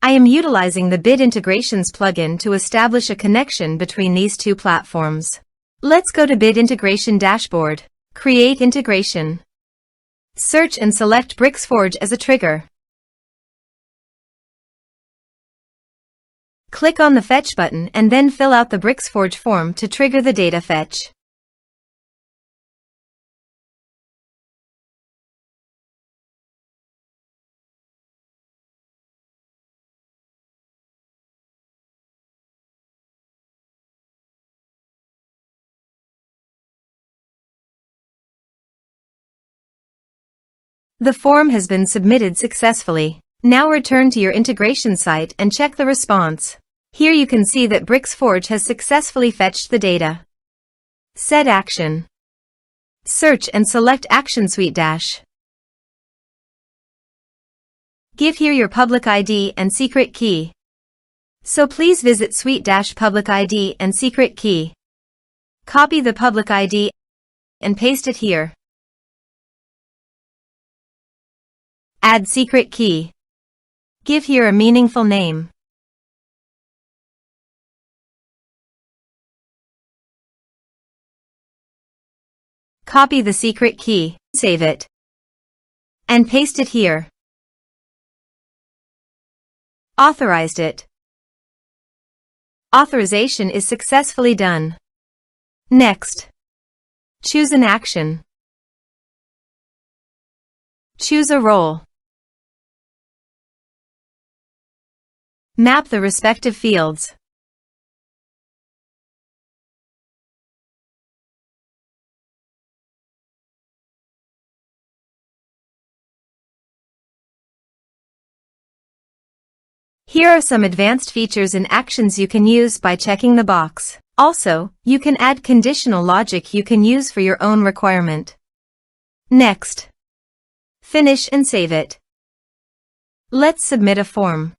I am utilizing the Bit Integrations plugin to establish a connection between these two platforms. Let's go to Bit Integration Dashboard. Create integration. Search and select Bricksforge as a trigger. Click on the Fetch button and then fill out the Bricksforge form to trigger the data fetch. The form has been submitted successfully. Now return to your integration site and check the response. Here you can see that Bricksforge has successfully fetched the data. Set action. Search and select Action SuiteDash. Give here your public ID and secret key. So please visit SuiteDash public ID and secret key. Copy the public ID and paste it here. Add secret key. Give here a meaningful name. Copy the secret key, save it, and paste it here. Authorized it. Authorization is successfully done. Next, choose an action. Choose a role. Map the respective fields. Here are some advanced features and actions you can use by checking the box. Also, you can add conditional logic you can use for your own requirement. Next, finish and save it. Let's submit a form.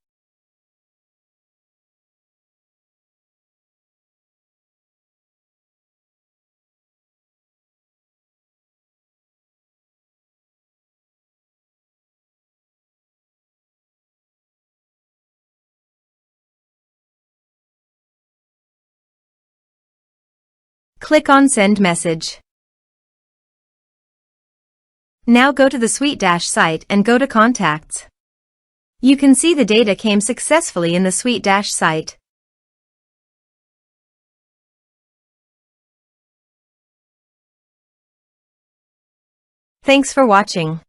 Click on Send Message. Now go to the SuiteDash site and go to Contacts. You can see the data came successfully in the SuiteDash site. Thanks for watching.